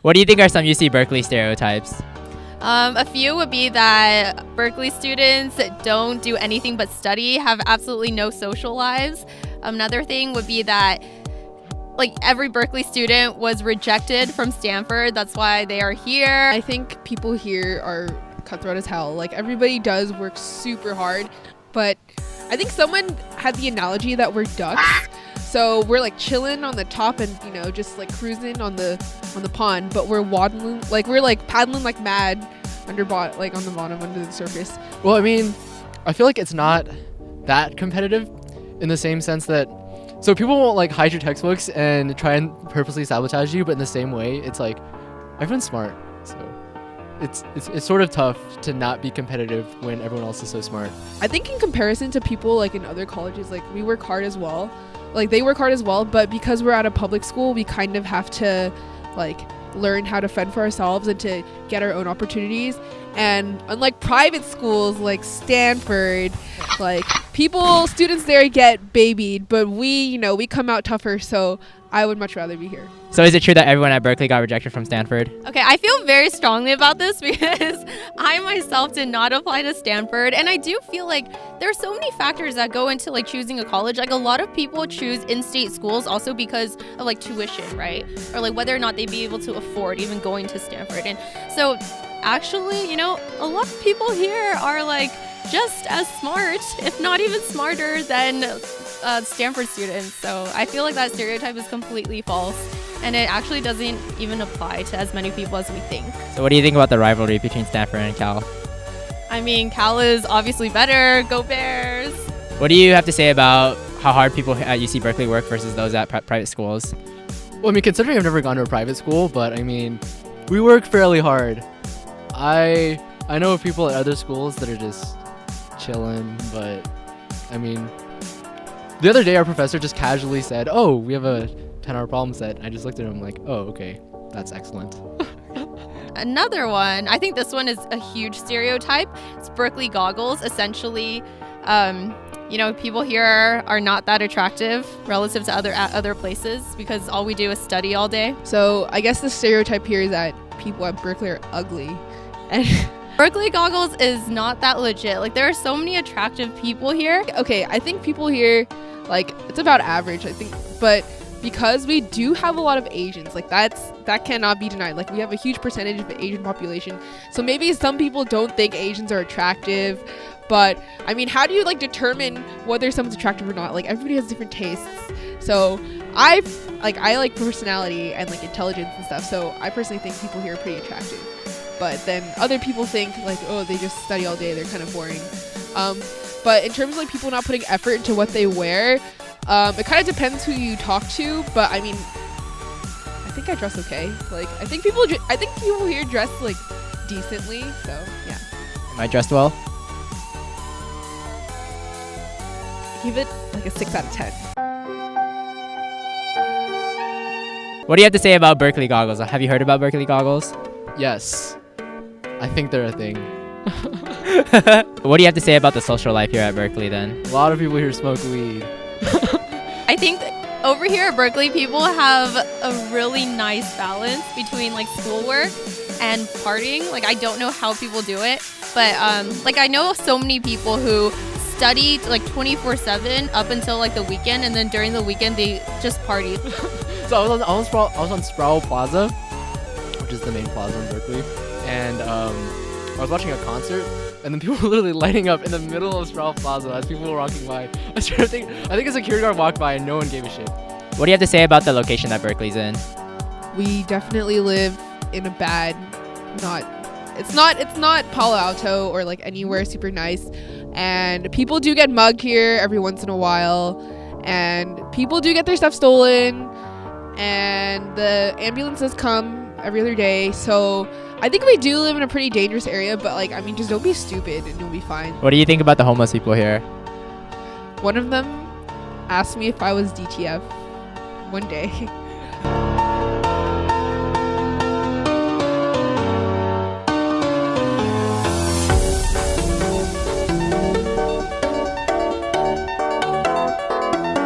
What do you think are some UC Berkeley stereotypes? A few would be that Berkeley students don't do anything but study, have absolutely no social lives. Another thing would be that every Berkeley student was rejected from Stanford. That's why they are here. I think people here are cutthroat as hell. Everybody does work super hard, but I think someone had the analogy that we're ducks. So we're chilling on the top and just cruising on the pond, but we're waddling we're paddling like mad on the bottom under the surface. Well, I mean, I feel like it's not that competitive in the same sense that people won't hide your textbooks and try and purposely sabotage you, but in the same way, it's everyone's smart. So it's sort of tough to not be competitive when everyone else is so smart. I think in comparison to people in other colleges, we work hard as well. They work hard as well, but because we're at a public school, we kind of have to learn how to fend for ourselves and to get our own opportunities. And unlike private schools like Stanford, students there get babied, but we come out tougher. So I would much rather be here. So is it true that everyone at Berkeley got rejected from Stanford? Okay, I feel very strongly about this because I myself did not apply to Stanford, and I do feel there are so many factors that go into choosing a college. A lot of people choose in-state schools also because of tuition, right? Or whether or not they'd be able to afford even going to Stanford. And so actually, a lot of people here are just as smart, if not even smarter than Stanford students. So I feel that stereotype is completely false, and it actually doesn't even apply to as many people as we think. So what do you think about the rivalry between Stanford and Cal? I mean, Cal is obviously better. Go Bears! What do you have to say about how hard people at UC Berkeley work versus those at private schools? Well, I mean, considering I've never gone to a private school, but I mean, we work fairly hard. I know of people at other schools that are just chilling, but I mean, the other day our professor just casually said, "Oh, we have a 10-hour problem set." I just looked at him "Oh, okay, that's excellent." Another one, I think this one is a huge stereotype. It's Berkeley Goggles. Essentially, people here are not that attractive relative to other places because all we do is study all day. So I guess the stereotype here is that people at Berkeley are ugly. And Berkeley Goggles is not that legit. There are so many attractive people here. Okay, I think people here, it's about average, I think. But because we do have a lot of Asians, that cannot be denied. We have a huge percentage of the Asian population. So maybe some people don't think Asians are attractive. But, I mean, how do you, determine whether someone's attractive or not? Everybody has different tastes. So I like personality and, intelligence and stuff. So I personally think people here are pretty attractive. But then other people think oh, they just study all day, they're kind of boring. But in terms of people not putting effort into what they wear, it kind of depends who you talk to. But I mean, I think I dress okay. I think people here dress decently. So yeah. Am I dressed well? Give it a 6 out of 10. What do you have to say about Berkeley Goggles? Have you heard about Berkeley Goggles? Yes, I think they're a thing. What do you have to say about the social life here at Berkeley then? A lot of people here smoke weed. I think over here at Berkeley, people have a really nice balance between schoolwork and partying. I don't know how people do it, but I know so many people who study 24/7 up until the weekend, and then during the weekend they just party. So I was on Sproul Plaza, which is the main plaza in Berkeley, and I was watching a concert, and then people were literally lighting up in the middle of Sproul Plaza as people were walking by. I think a security guard walked by and no one gave a shit. What do you have to say about the location that Berkeley's in? We definitely live in a bad, it's not Palo Alto or anywhere super nice, and people do get mugged here every once in a while, and people do get their stuff stolen, and the ambulances come every other day. So I think we do live in a pretty dangerous area, but just don't be stupid and you'll be fine. What do you think about the homeless people here? One of them asked me if I was DTF one day.